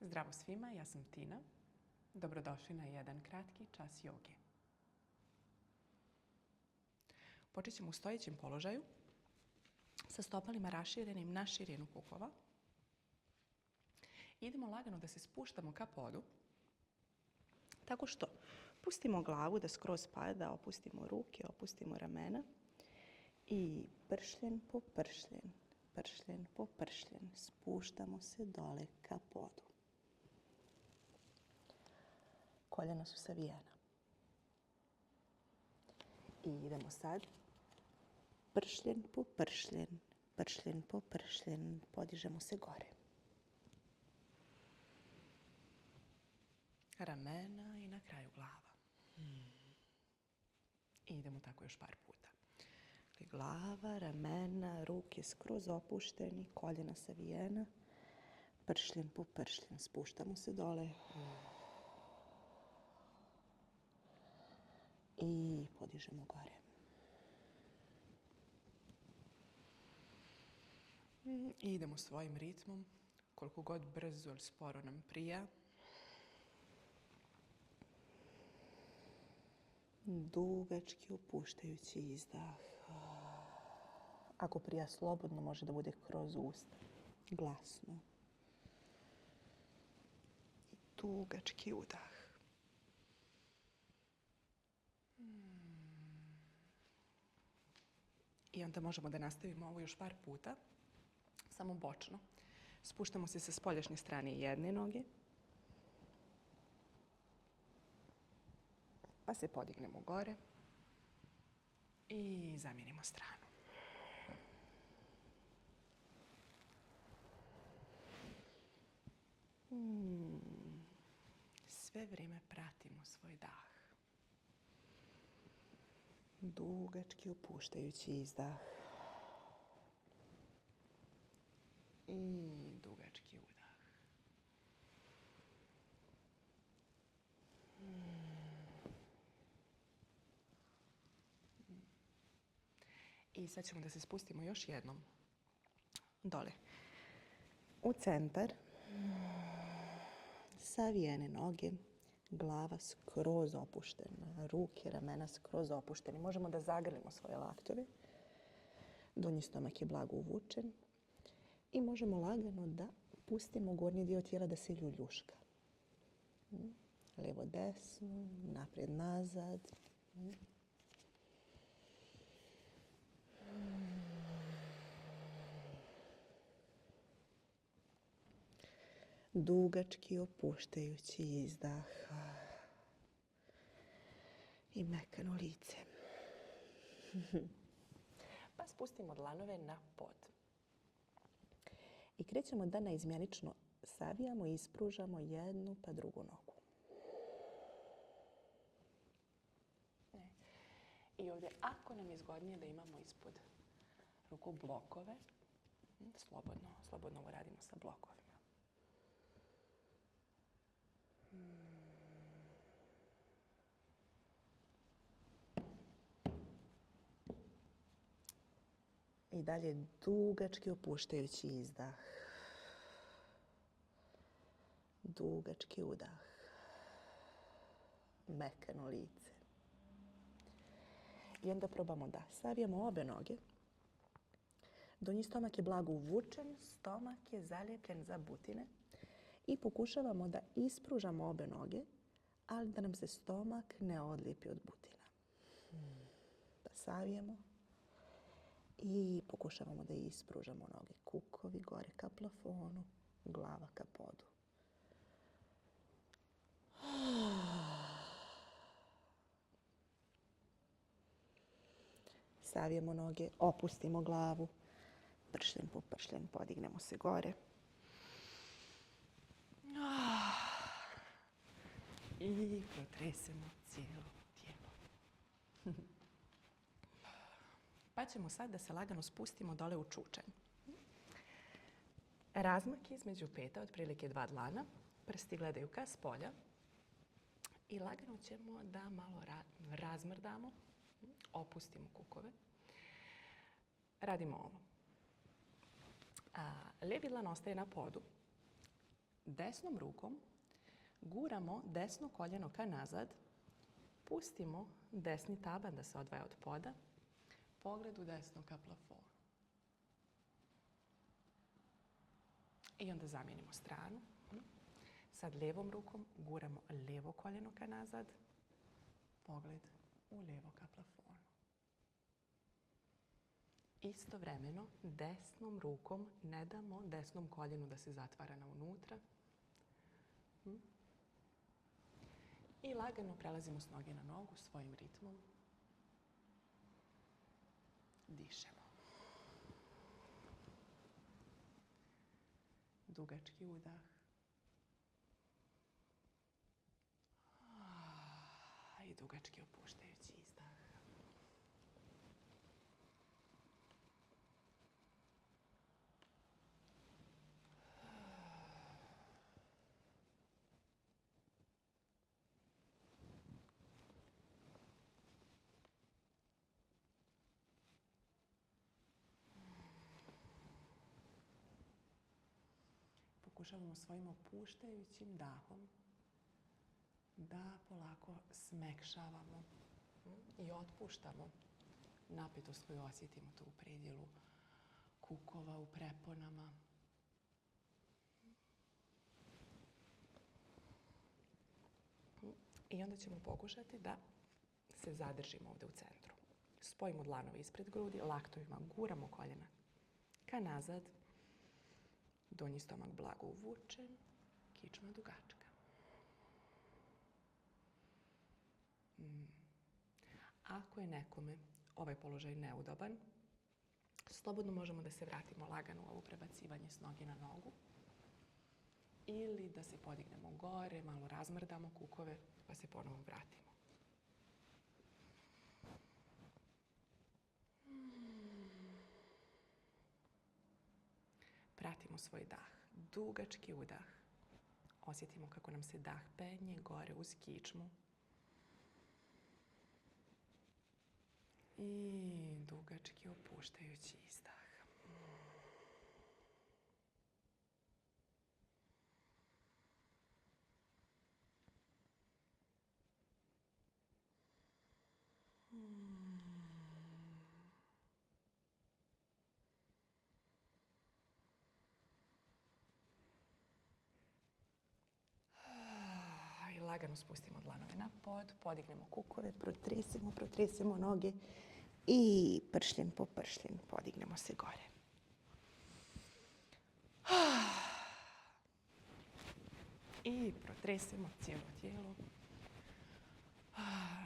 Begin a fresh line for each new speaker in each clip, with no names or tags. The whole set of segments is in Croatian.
Zdravo svima, ja sam Tina. Dobrodošli na jedan kratki čas joge. Počet ćemo u stojećem položaju sa stopalima raširenim na širinu kukova. Idemo lagano da se spuštamo ka podu, tako što pustimo glavu da skroz pada, opustimo ruke, opustimo ramena i pršljen po pršljen, pršljen po pršljen, spuštamo se dole ka podu. Koljena su savijena. I idemo sad pršljen po pršljen, pršljen po pršljen, podižemo se gore. Ramena i na kraju glava. I idemo tako još par puta. Glava, ramena, ruke skroz opušteni, koljena savijena, pršljen po pršljen, spuštamo se dole. I podižemo gore. I idemo svojim ritmom, koliko god brzo ili sporo nam prija. Dugački opuštajući izdah. Ako prija slobodno, može da bude kroz usta, glasno. I dugački udah. I onda možemo da nastavimo ovo još par puta, samo bočno. Spuštamo se sa spoljašnje strane jedne noge, pa se podignemo gore i zamijenimo stranu. Sve vrijeme pratimo svoj dah. Dugački opuštajući izdah. I dugački udah. I sad ćemo da se spustimo još jednom dole. U centar. Savijene noge. Glava skroz opuštena, ruke, ramena skroz opušteni. Možemo da zagrlimo svoje laktove. Donji stomak je blago uvučen. I možemo lagano da pustimo gornji dio tijela da se ljuljuška. Levo, desno, naprijed, nazad. Dugački opuštajući izdah. I mekano lice. Pa spustimo dlanove na pod. I krećemo da naizmjenično savijamo i ispružamo jednu pa drugu nogu. I ovdje, ako nam je zgodnije da imamo ispod ruku blokove, slobodno ovo radimo sa blokovima. I dalje dugački opuštajući izdah. Dugački udah. Mekano lice. I onda probamo da savijemo obe noge. Donji stomak je blago uvučen, stomak je zalijepljen za butine. I pokušavamo da ispružamo obe noge, ali da nam se stomak ne odlijepi od butina. Da savijemo. I pokušavamo da ispružamo noge. Kukovi gore ka plafonu, glava ka podu. Savijemo noge, opustimo glavu. Pršljen po pršljen, podignemo se gore. I protresemo cijelo tijelo. Pa ćemo sad da se lagano spustimo dole u čučanj. Razmak između peta, otprilike 2 dlana. Prsti gledaju ka spolja. I lagano ćemo da malo razmrdamo. Opustimo kukove. Radimo ovo. Lijevi dlan ostaje na podu. Desnom rukom guramo desno koljeno ka nazad, pustimo desni taban da se odvaja od poda, pogled u desno ka plafonu. I onda zamijenimo stranu. Sad lijevom rukom guramo lijevo koljeno ka nazad, pogled u lijevo ka plafonu. Istovremeno desnom rukom ne damo desnom koljenu da se zatvara na unutra. I lagano prelazimo s noge na nogu svojim ritmom. Dišemo. Dugački udah. I dugački opuštajući izdah. Pokušavamo svojim opuštajućim dahom da polako smekšavamo i otpuštamo napetost koju osjetimo tu u predjelu kukova, u preponama. I onda ćemo pokušati da se zadržimo ovdje u centru. Spojimo dlanove ispred grudi, laktovima guramo koljena ka nazad, donji stomak blago uvučen, kičma dugačka. Ako je nekome ovaj položaj neudoban, slobodno možemo da se vratimo lagano u ovo prebacivanje s noge na nogu ili da se podignemo gore, malo razmrdamo kukove pa se ponovo vratimo. Pratimo svoj dah. Dugački udah. Osjetimo kako nam se dah penje gore uz kičmu. I dugački opuštajući izdah. I lagano spustimo dlanove na pod, podignemo kukove, protresimo noge i pršljen po pršljen podignemo se gore. I protresimo cijelo tijelo.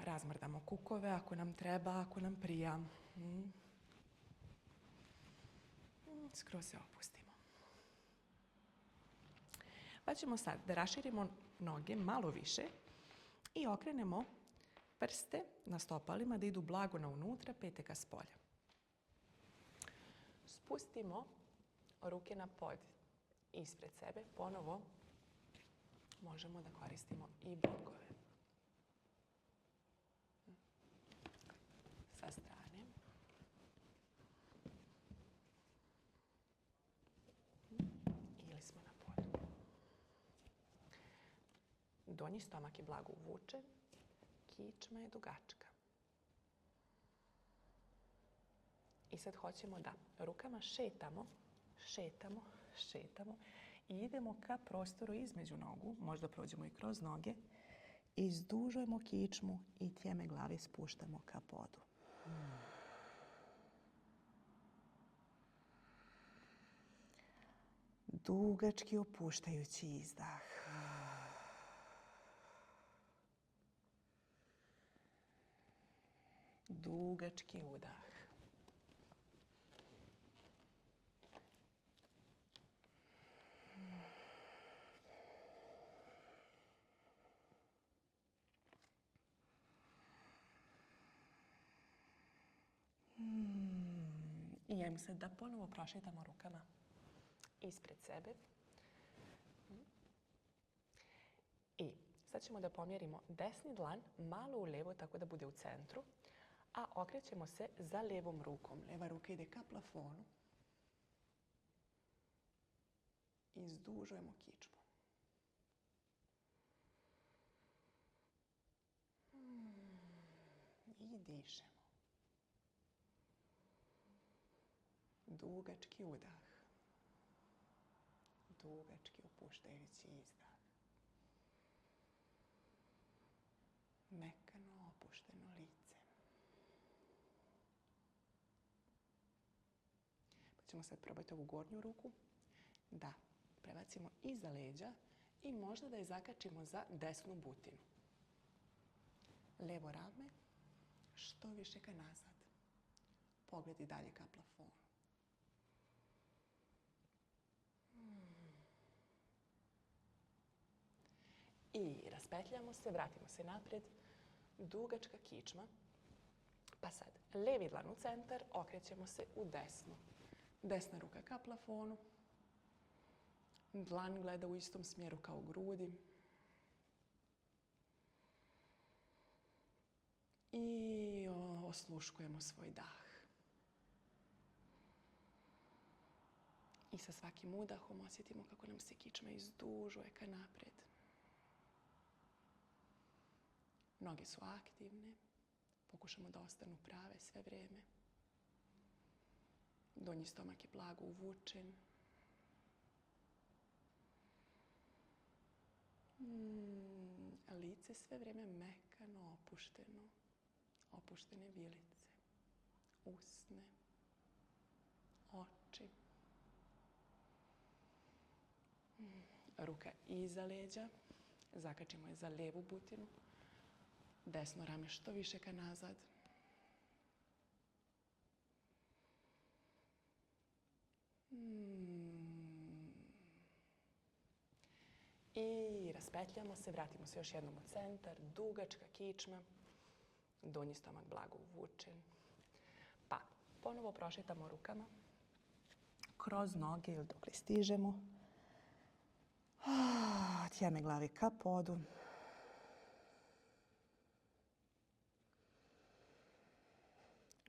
Razmrdamo kukove ako nam treba, ako nam prija. Skroz se opustimo. Pa ćemo sad da raširimo noge malo više i okrenemo prste na stopalima da idu blago na unutra, pete ka spolja. Spustimo ruke na pod ispred sebe. Ponovo možemo da koristimo i bongove. Sa strane. Ili smo na podu. Donji stomak je blago uvučen, kičma je dugačka. I sad hoćemo da rukama šetamo i idemo ka prostoru između nogu, možda prođemo i kroz noge, izdužujemo kičmu i tjeme glave spuštamo ka podu. Dugački opuštajući izdah. Dugački udah. I ajmo sad da ponovo prošetamo rukama ispred sebe. I sad ćemo da pomjerimo desni dlan malo u lijevo tako da bude u centru, a okrećemo se za lijevom rukom. Lijeva ruka ide ka plafonu. Izdužujemo kičmu. dišemo. Dugački udah. Dugački opuštajući izdah. Mekano opušteno lice. Pa ćemo sad probati ovu gornju ruku da prebacimo iza leđa i možda da je zakačimo za desnu butinu. Levo rame što više ka nazad. Pogled i dalje ka plafonu. I raspetljamo se, vratimo se naprijed. Dugačka kičma. Pa sad, levi dlan u centar, okrećemo se u desnu. Desna ruka ka plafonu. Dlan gleda u istom smjeru kao grudi. I osluškujemo svoj dah. I sa svakim udahom osjetimo kako nam se kičma izdužuje ka naprijed. Noge su aktivne. Pokušamo da ostanu prave sve vrijeme. Donji stomak je blago uvučen. Lice sve vrijeme mekano, opušteno. Opuštene vilice. Usne. Oči. Ruka iza leđa. Zakačimo je za lijevu butinu. Desno rame što više ka nazad. I raspetljamo se, vratimo se još jednom u centar. Dugačka kičma. Donji stomak blago uvučen. Pa, ponovo prošetamo rukama. Kroz noge ili dokle stižemo. Tjeme glave ka podu.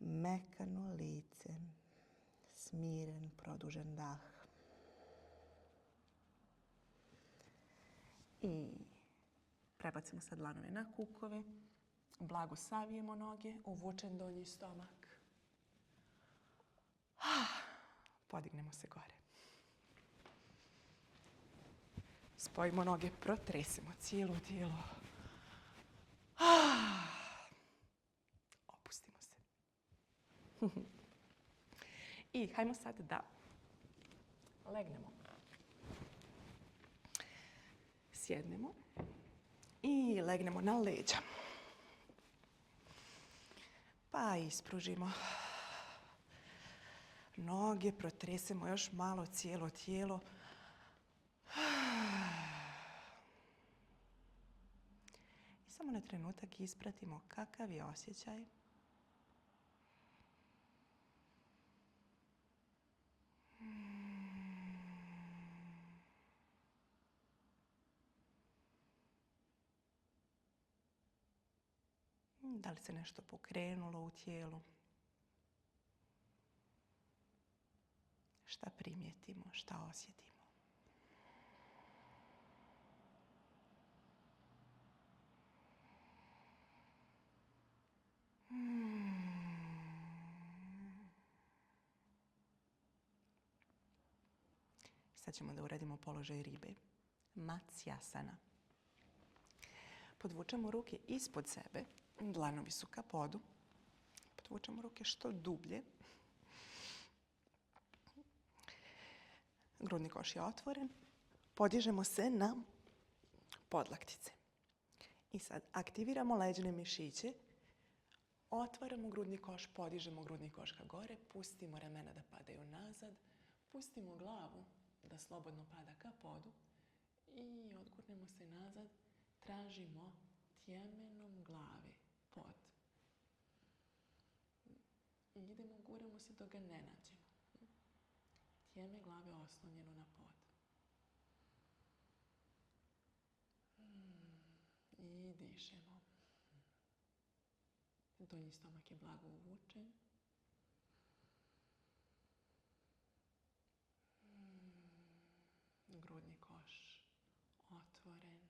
Mekano lice. Smiren, produžen dah. I prebacimo sad dlanove na kukove. Blago savijemo noge, uvučen donji stomak. Podignemo se gore. Spojimo noge, protresemo cijelo tijelo. Opustimo se. I hajmo sad da legnemo. Sjednemo i legnemo na leđa. Pa ispružimo noge, protresemo još malo cijelo tijelo. I samo na trenutak ispratimo kakav je osjećaj. Da li se nešto pokrenulo u tijelu? Šta primijetimo, šta osjetimo? Sad ćemo da uradimo položaj ribe. Matsyasana. Podvučemo ruke ispod sebe. Dlanovi su ka podu. Podvučemo ruke što dublje. Grudni koš je otvoren. Podižemo se na podlaktice. I sad aktiviramo leđne mišiće. Otvaramo grudni koš, podižemo grudni koš ka gore. Pustimo ramena da padaju nazad. Pustimo glavu da slobodno pada ka podu. I odgurnemo se nazad. Tražimo tjemenom glave pod. I idemo, guramo se dok ga ne nađemo. Tjeme glave oslonjeno na pod. I dišemo. Donji stomak je blago uvučen. Grudni koš otvoren.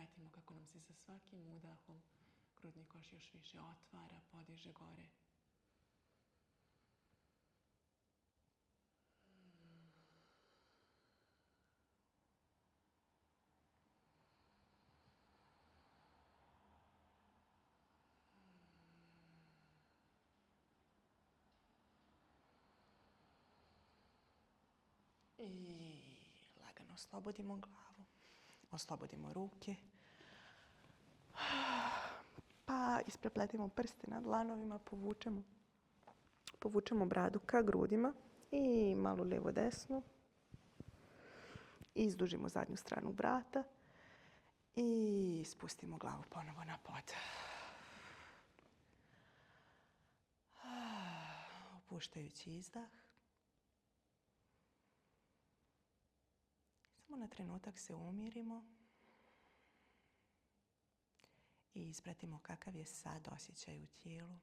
pratimo kako nam se sa svakim udahom grudni koš još više otvara, podiže gore. I lagano oslobodimo glavu, oslobodimo ruke. Pa isprepletimo prste na dlanovima, povučemo bradu ka grudima i malo lijevo desno. Izdužimo zadnju stranu vrata i spustimo glavu ponovo na pod. Opuštajući izdah. Samo na trenutak se umirimo i ispratimo kakav je sad osjećaj u tijelu.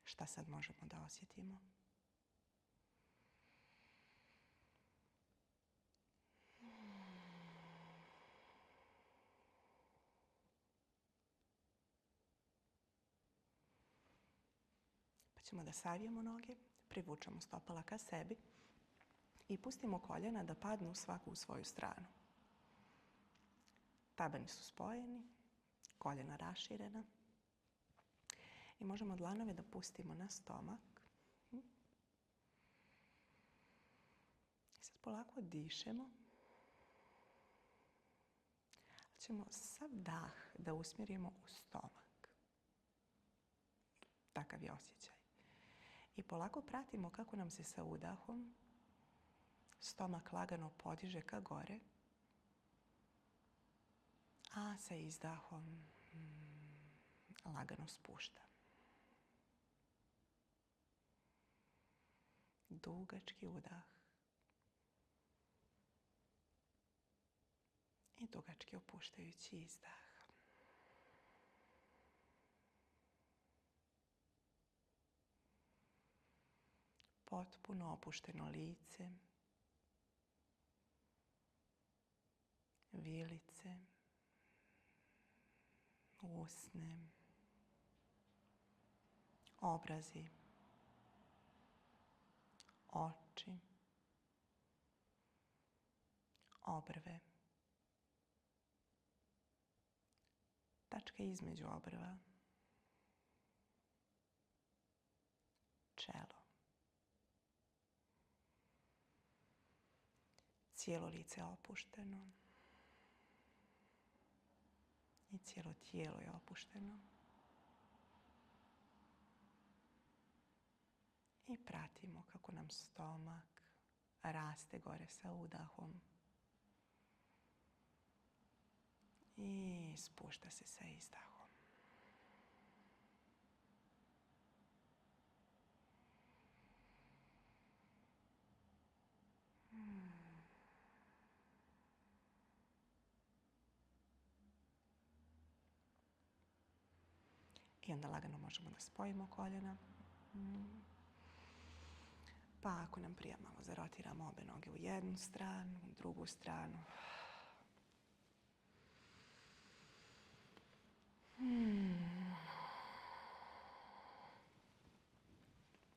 Šta sad možemo da osjetimo? Pa ćemo da savijemo noge, privučemo stopala ka sebi i pustimo koljena da padnu svaku u svoju stranu. Tabani su spojeni, koljena raširena. I možemo dlanove da pustimo na stomak. I sad polako dišemo. Ćemo sav dah da usmjerimo u stomak. Takav je osjećaj. I polako pratimo kako nam se sa udahom stomak lagano podiže ka gore, a sa izdahom lagano spušta. Dugački udah i dugački opuštajući izdah. Potpuno opušteno lice, vilice, usne, obrazi, oči, obrve, tačke između obrva, čelo. Cijelo lice je opušteno i cijelo tijelo je opušteno. I pratimo kako nam stomak raste gore sa udahom i spušta se sa izdahom. I onda lagano možemo da spojimo koljena. Pa ako nam prija malo zarotiramo obe noge u jednu stranu, u drugu stranu.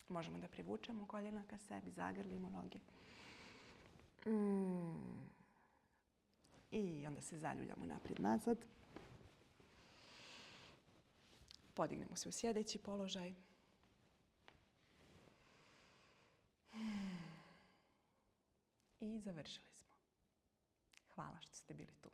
Možemo da privučemo koljena ka sebi, zagrlimo noge. I onda se zaljuljamo naprijed nazad. Podignemo se u sjedeći položaj. I završili smo. Hvala što ste bili tu.